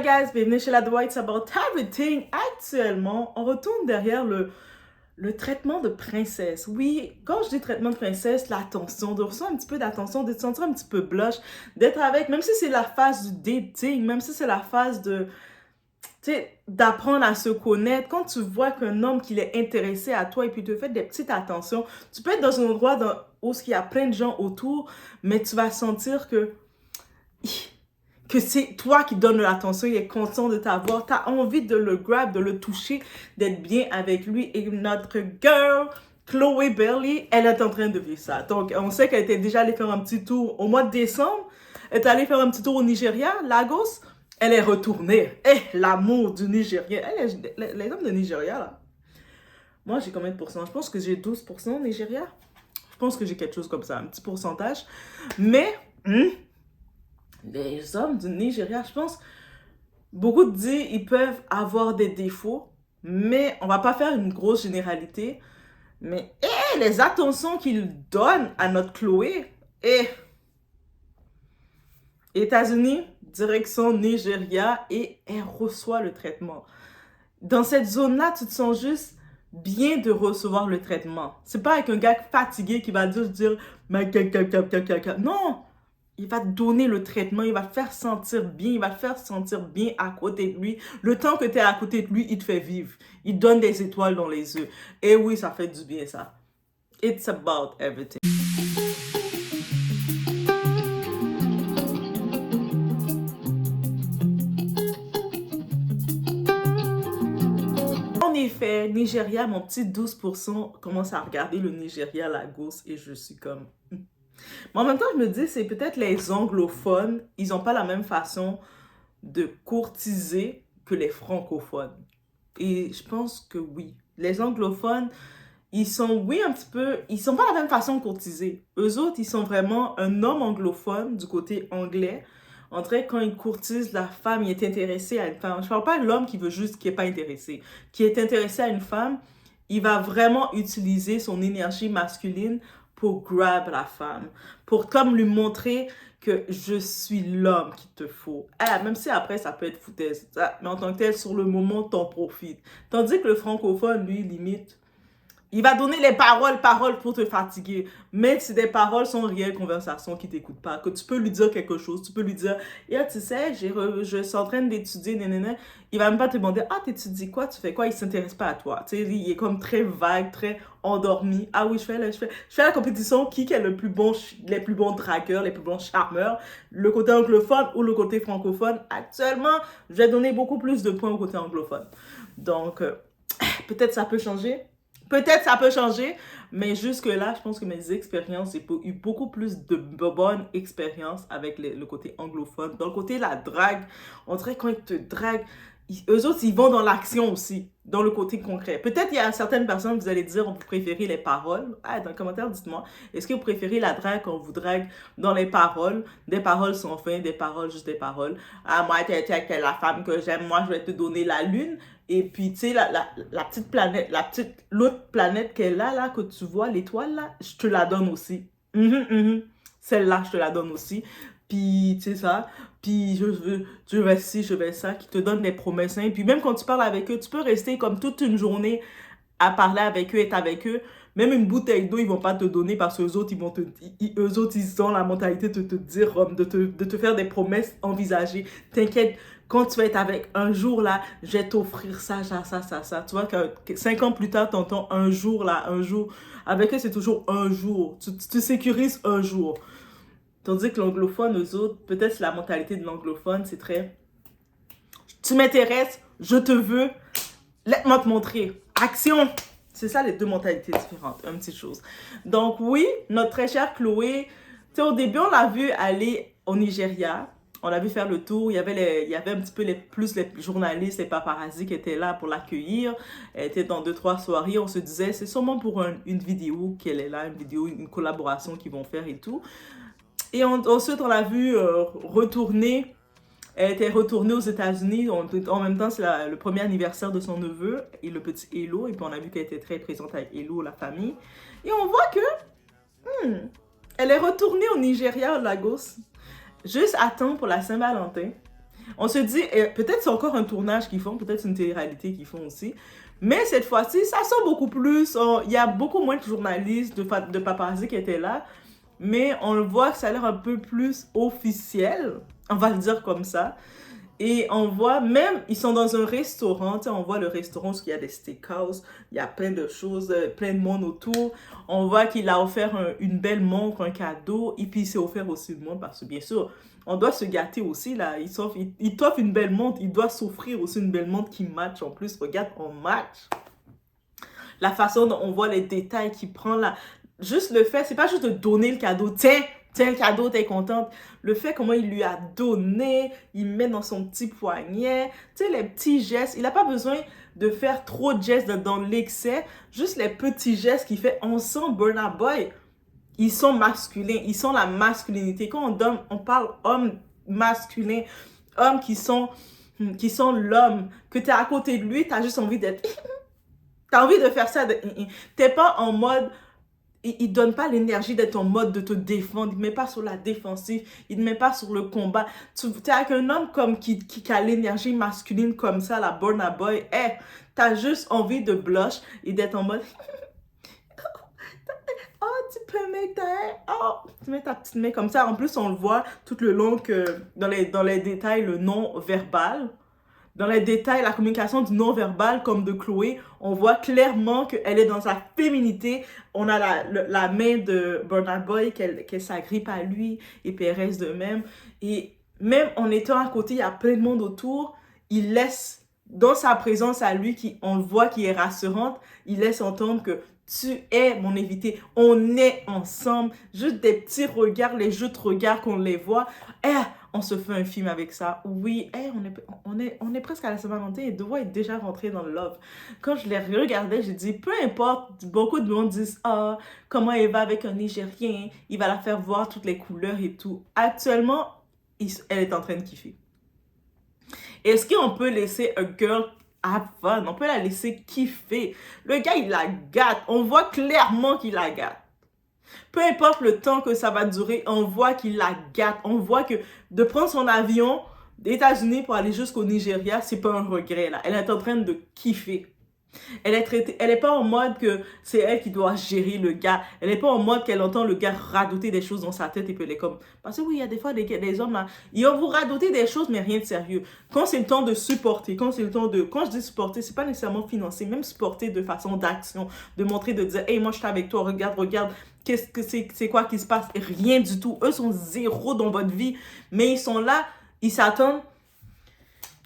Hello guys, bienvenue chez la Dwight, it's about everything. Actuellement, on retourne derrière le traitement de princesse. Oui, quand je dis traitement de princesse, l'attention, de recevoir un petit peu d'attention, de te sentir un petit peu blush, d'être avec, même si c'est la phase du dating, même si c'est la phase de, tu sais, d'apprendre à se connaître. Quand tu vois qu'un homme qui est intéressé à toi et puis te fait des petites attentions, tu peux être dans un endroit où il y a plein de gens autour, mais tu vas sentir que c'est toi qui donnes l'attention, il est content de t'avoir, tu as envie de le grab, de le toucher, d'être bien avec lui. Et notre girl, Chloé Bailey, elle est en train de vivre ça. Donc, on sait qu'elle était déjà allée faire un petit tour au mois de décembre. Elle est allée faire un petit tour au Nigeria, Lagos. Elle est retournée. Eh, l'amour du Nigeria. Les hommes de Nigeria, là. Moi, j'ai combien de pourcents? Je pense que j'ai 12% au Nigeria. Je pense que j'ai quelque chose comme ça, un petit pourcentage. Mais, les hommes du Nigeria, je pense, beaucoup de disent ils peuvent avoir des défauts, mais on va pas faire une grosse généralité. Mais les attentions qu'ils donnent à notre Chloé, États-Unis, direction Nigeria, et elle reçoit le traitement. Dans cette zone-là, tu te sens juste bien de recevoir le traitement. C'est pas avec un gars fatigué qui va juste dire non! Il va te donner le traitement, il va te faire sentir bien, il va te faire sentir bien à côté de lui. Le temps que tu es à côté de lui, il te fait vivre. Il donne des étoiles dans les yeux. Et oui, ça fait du bien, ça. It's about everything. En effet, Nigeria, mon petit 12% commence à regarder le Nigeria Lagos et je suis comme... Mais en même temps, je me dis, c'est peut-être les anglophones, ils n'ont pas la même façon de courtiser que les francophones. Et je pense que oui. Les anglophones, ils sont, oui, un petit peu, ils sont pas la même façon de courtiser. Eux autres, ils sont vraiment un homme anglophone du côté anglais. En vrai, quand ils courtisent la femme, il est intéressé à une femme. Je parle pas de l'homme qui veut juste, qui est pas intéressé. Qui est intéressé à une femme, il va vraiment utiliser son énergie masculine pour grab la femme. Pour comme lui montrer que je suis l'homme qu'il te faut. Même si après, ça peut être foutaise. Mais en tant que tel, sur le moment, t'en profites. Tandis que le francophone, lui, limite, il va donner les paroles pour te fatiguer. Mais c'est des paroles sans réelle conversation qui t'écoutent pas. Que tu peux lui dire quelque chose. Tu peux lui dire, tu sais, je suis en train d'étudier, nanana. Il va même pas te demander, t'étudies quoi? Tu fais quoi? Il s'intéresse pas à toi. Tu sais, il est comme très vague, très endormi. Ah oui, je fais la compétition. Qui est le plus bon, les plus bons dragueurs, les plus bons charmeurs? Le côté anglophone ou le côté francophone? Actuellement, je vais donner beaucoup plus de points au côté anglophone. Donc, peut-être ça peut changer. Peut-être ça peut changer, mais jusque-là, je pense que mes expériences, j'ai eu beaucoup plus de bonnes expériences avec le côté anglophone. Dans le côté la drague, on dirait quand ils te draguent, eux autres, ils vont dans l'action aussi, dans le côté concret. Peut-être il y a certaines personnes, vous allez dire, vous préférez les paroles. Dans les commentaires, dites-moi, est-ce que vous préférez la drague quand on vous drague dans les paroles? Des paroles sans fin, des paroles, juste des paroles. Moi, t'es la femme que j'aime, moi, je vais te donner la lune. Et puis, tu sais, la petite planète, l'autre planète qu'elle a là, que tu vois, l'étoile là, je te la donne aussi. Celle-là, je te la donne aussi. Puis, tu sais ça, puis je vais ci, je vais ça, qui te donne des promesses. Hein. Puis même quand tu parles avec eux, tu peux rester comme toute une journée à parler avec eux, être avec eux. Même une bouteille d'eau, ils vont pas te donner parce que eux autres, ils ont la mentalité de te dire, de te faire des promesses envisagées. T'inquiète, quand tu vas être avec un jour là, je vais t'offrir ça, ça, ça, ça, ça. Tu vois que 5 ans plus tard, t'entends un jour là, un jour. Avec eux, c'est toujours un jour. Tu sécurises un jour. Tandis que l'anglophone, eux autres, peut-être la mentalité de l'anglophone, c'est très... Tu m'intéresses, je te veux, laisse-moi te montrer. Action! C'est ça les deux mentalités différentes, une petite chose. Donc oui, notre très chère Chloé, tu sais, au début, on l'a vu aller au Nigeria. On l'a vu faire le tour. Il y avait un petit peu les journalistes, les paparazzis qui étaient là pour l'accueillir. Elle était dans 2-3 soirées. On se disait, c'est sûrement pour une vidéo qu'elle est là, une vidéo, une collaboration qu'ils vont faire et tout. Et ensuite, on l'a vu retourner. Elle était retournée aux États-Unis. En même temps, c'est le premier anniversaire de son neveu et le petit Hello. Et puis, on a vu qu'elle était très présente avec Hello, la famille. Et on voit que elle est retournée au Nigeria, au Lagos, juste à temps pour la Saint-Valentin. On se dit, peut-être c'est encore un tournage qu'ils font, peut-être c'est une télé-réalité qu'ils font aussi. Mais cette fois-ci, ça sent beaucoup plus. Il y a beaucoup moins de journalistes, de paparazzi qui étaient là. Mais on le voit que ça a l'air un peu plus officiel. On va le dire comme ça. Et on voit même, ils sont dans un restaurant, tu sais, on voit le restaurant où il y a des steakhouse, il y a plein de choses, plein de monde autour. On voit qu'il a offert une belle montre, un cadeau, et puis il s'est offert aussi une montre parce que bien sûr, on doit se gâter aussi là. Il t'offre une belle montre, il doit s'offrir aussi une belle montre qui match en plus. Regarde, on match. La façon dont on voit les détails qu'il prend là. Juste le fait, c'est pas juste de donner le cadeau, tiens le cadeau, t'es contente. Le fait comment il lui a donné, il met dans son petit poignet, tu sais, les petits gestes. Il n'a pas besoin de faire trop de gestes dans l'excès, juste les petits gestes qu'il fait. On sent Burna Boy, ils sont masculins, ils sont la masculinité. Quand on parle homme masculin, hommes qui sont l'homme, que t'es à côté de lui, t'as juste envie d'être... T'as envie de faire ça. T'es pas en mode... Il donne pas l'énergie d'être en mode de te défendre. Il met pas sur la défensive. Il ne met pas sur le combat. T'es avec un homme comme qui a l'énergie masculine comme ça, la Burna Boy. T'as juste envie de blush et d'être en mode... Oh, tu peux mettre ta... Oh, tu mets ta petite main comme ça. En plus, on le voit tout le long que dans les détails, le non-verbal. Dans les détails, la communication du non-verbal, comme de Chloé, on voit clairement qu'elle est dans sa féminité. On a la main de Burna Boy, qu'elle s'agrippe à lui, et puis elle reste de même. Et même en étant à côté, il y a plein de monde autour, il laisse, dans sa présence à lui, on le voit qui est rassurante, il laisse entendre que tu es mon invité, on est ensemble. Juste des petits regards, les jeux de regards qu'on les voit. On se fait un film avec ça. Oui, on est presque à la Saint-Valentin et Devoir est déjà rentré dans le love. Quand je les regardais, j'ai dit, peu importe, beaucoup de monde disent, comment elle va avec un Nigérien, il va la faire voir toutes les couleurs et tout. Actuellement, elle est en train de kiffer. Est-ce qu'on peut laisser un girl have fun? On peut la laisser kiffer. Le gars, il la gâte. On voit clairement qu'il la gâte. Peu importe le temps que ça va durer, on voit qu'il la gâte. On voit que de prendre son avion des États-Unis pour aller jusqu'au Nigeria, c'est pas un regret là. Elle est en train de kiffer. Elle est pas en mode que c'est elle qui doit gérer le gars. Elle est pas en mode qu'elle entend le gars radoter des choses dans sa tête et puis elle est comme... Parce que oui, il y a des fois des hommes là, ils vont vous radoter des choses mais rien de sérieux. Quand c'est le temps de supporter, quand c'est le temps de... Quand je dis supporter, c'est pas nécessairement financer, même supporter de façon d'action, de montrer, de dire, hey, moi je suis avec toi, regarde, qu'est-ce que c'est quoi qui se passe? Rien du tout. Eux sont zéro dans votre vie, mais ils sont là, ils s'attendent.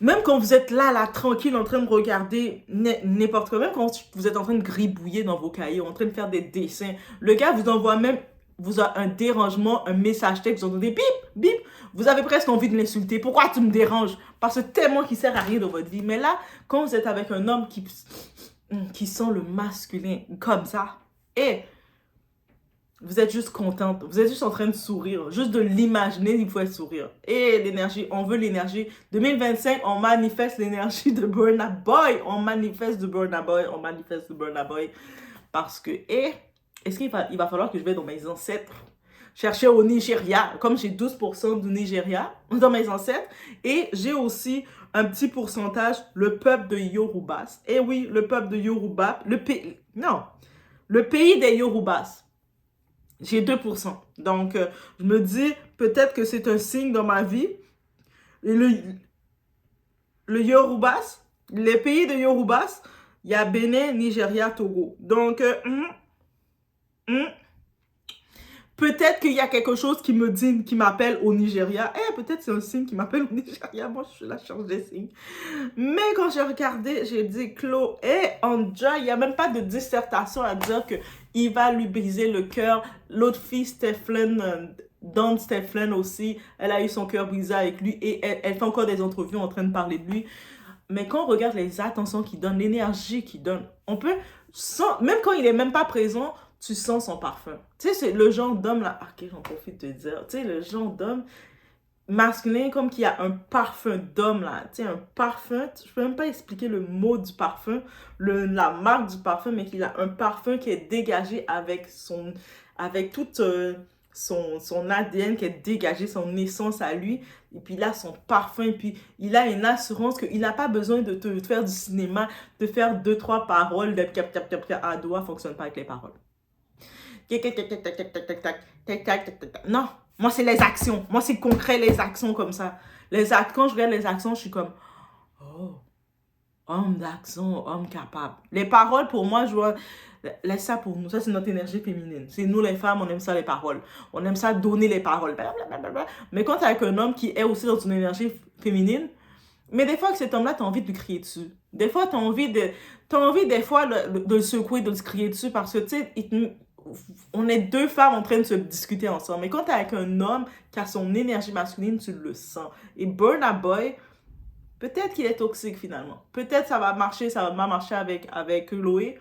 Même quand vous êtes là, tranquille, en train de regarder n'importe quoi, même quand vous êtes en train de gribouiller dans vos cahiers, en train de faire des dessins, le gars vous envoie même, vous a un dérangement, un message texte, vous entendez bip, bip, vous avez presque envie de l'insulter. Pourquoi tu me déranges? Parce que tellement qu'il sert à rien dans votre vie. Mais là, quand vous êtes avec un homme qui sent le masculin comme ça, vous êtes juste contente, vous êtes juste en train de sourire, juste de l'imaginer, il faut être sourire. Et l'énergie, on veut l'énergie. 2025, on manifeste l'énergie de Burna Boy, on manifeste de Burna Boy, parce que, est-ce qu'il va falloir que je vais dans mes ancêtres, chercher au Nigeria, comme j'ai 12% du Nigeria dans mes ancêtres, et j'ai aussi un petit pourcentage, le peuple de Yorubas. Et oui, le peuple de Yoruba, le pays des Yorubas. J'ai 2%. Donc, je me dis, peut-être que c'est un signe dans ma vie. Et le Yorubas, les pays de Yorubas, il y a Bénin, Nigeria, Togo. Donc, peut-être qu'il y a quelque chose qui me dit, qui m'appelle au Nigeria. Peut-être c'est un signe qui m'appelle au Nigeria. Moi, je suis la charge des signes. Mais quand j'ai regardé, j'ai dit, Chloé, Anja, il n'y a même pas de dissertation à dire que il va lui briser le cœur. L'autre fille, Stefan, Dawn Stefan aussi, elle a eu son cœur brisé avec lui et elle fait encore des entrevues en train de parler de lui. Mais quand on regarde les attentions qu'il donne, l'énergie qu'il donne, on peut, même quand il est même pas présent, tu sens son parfum. Tu sais, c'est le genre d'homme là, ok, j'en profite de dire, tu sais, le genre d'homme masculin comme qui a un parfum d'homme là, tu sais, un parfum, je peux même pas expliquer le mot du parfum, la marque du parfum, mais qu'il a un parfum qui est dégagé avec toute son ADN qui est dégagé, son essence à lui, et puis il a son parfum, et puis il a une assurance qu'il n'a pas besoin de te faire du cinéma, de faire 2-3 paroles, de cap, cap, cap, cap, à doigt, fonctionne pas avec les paroles. Non, moi c'est les actions, moi c'est concret les actions comme ça. Quand je regarde les actions, je suis comme, oh, homme d'action, homme capable. Les paroles, pour moi, je vois, laisse ça pour nous. Ça, c'est notre énergie féminine. C'est nous, les femmes, on aime ça, les paroles. On aime ça, donner les paroles. Blablabla. Mais quand t'es avec un homme qui est aussi dans une énergie féminine, mais des fois, que cet homme-là, t'as envie de lui crier dessus. Des fois, t'as envie, des fois, de le secouer, de le crier dessus, parce que, tu sais, on est deux femmes en train de se discuter ensemble. Mais quand t'es avec un homme qui a son énergie masculine, tu le sens. Et Burna Boy, peut-être qu'il est toxique finalement. Peut-être ça va marcher, ça va pas marcher avec Chloé.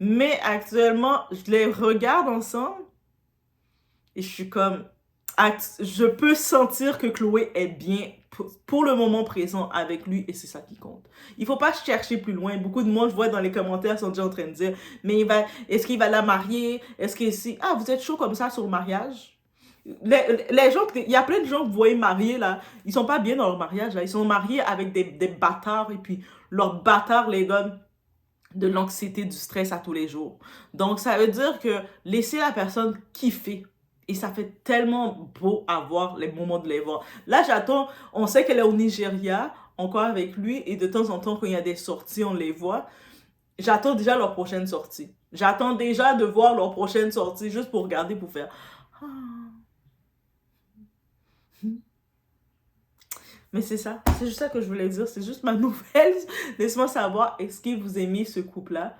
Mais actuellement, je les regarde ensemble et je suis comme... Je peux sentir que Chloé est bien pour le moment présent avec lui et c'est ça qui compte. Il faut pas chercher plus loin. Beaucoup de monde, je vois dans les commentaires, sont déjà en train de dire, mais est-ce qu'il va la marier? Est-ce que si... Ah, vous êtes chaud comme ça sur le mariage? Les gens, il y a plein de gens que vous voyez mariés là, ils sont pas bien dans leur mariage là. Ils sont mariés avec des bâtards et puis leurs bâtards les donnent de l'anxiété, du stress à tous les jours. Donc ça veut dire que laissez la personne kiffer. Et ça fait tellement beau avoir les moments de les voir. Là, j'attends, on sait qu'elle est au Nigeria, encore avec lui, et de temps en temps, quand il y a des sorties, on les voit. J'attends déjà leur prochaine sortie. J'attends déjà de voir leur prochaine sortie, juste pour regarder, pour faire... Ah. Mais c'est ça, c'est juste ça que je voulais dire, c'est juste ma nouvelle. Laisse-moi savoir, est-ce que vous aimez ce couple-là?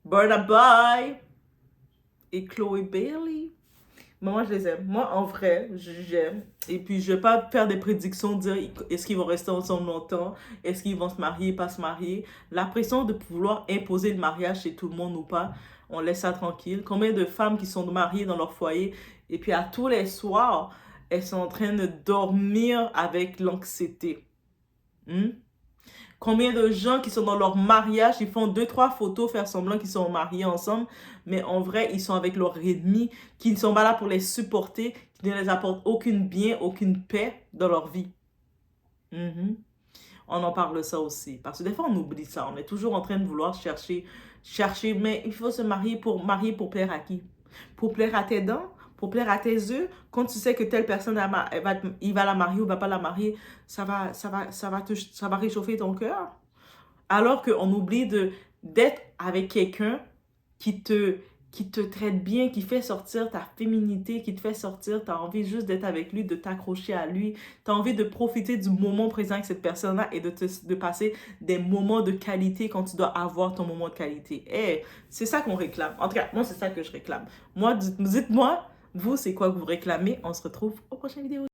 Burna Boy et Chloé Bailey. Moi, je les aime. Moi, en vrai, j'aime. Et puis, je vais pas faire des prédictions, dire est-ce qu'ils vont rester ensemble longtemps, est-ce qu'ils vont se marier, pas se marier. La pression de pouvoir imposer le mariage chez tout le monde ou pas, on laisse ça tranquille. Combien de femmes qui sont mariées dans leur foyer et puis à tous les soirs, elles sont en train de dormir avec l'anxiété. Hmm? Combien de gens qui sont dans leur mariage, ils font 2-3 photos, faire semblant qu'ils sont mariés ensemble, mais en vrai, ils sont avec leur ennemi, qui ne sont pas là pour les supporter, qui ne les apportent aucun bien, aucune paix dans leur vie. Mhm. On en parle de ça aussi. Parce que des fois, on oublie ça. On est toujours en train de vouloir chercher, mais il faut se marier pour plaire à qui? Pour plaire à tes dents? Pour plaire à tes yeux? Quand tu sais que telle personne, il va la marier ou va pas la marier, ça va réchauffer ton cœur. Alors qu'on oublie d'être avec quelqu'un qui te traite bien, qui fait sortir ta féminité, qui te fait sortir, tu as envie juste d'être avec lui, de t'accrocher à lui, tu as envie de profiter du moment présent avec cette personne-là et de passer des moments de qualité quand tu dois avoir ton moment de qualité. Et c'est ça qu'on réclame. En tout cas, moi, c'est ça que je réclame. Moi, dites-moi, vous, c'est quoi que vous réclamez? On se retrouve aux prochaines vidéos.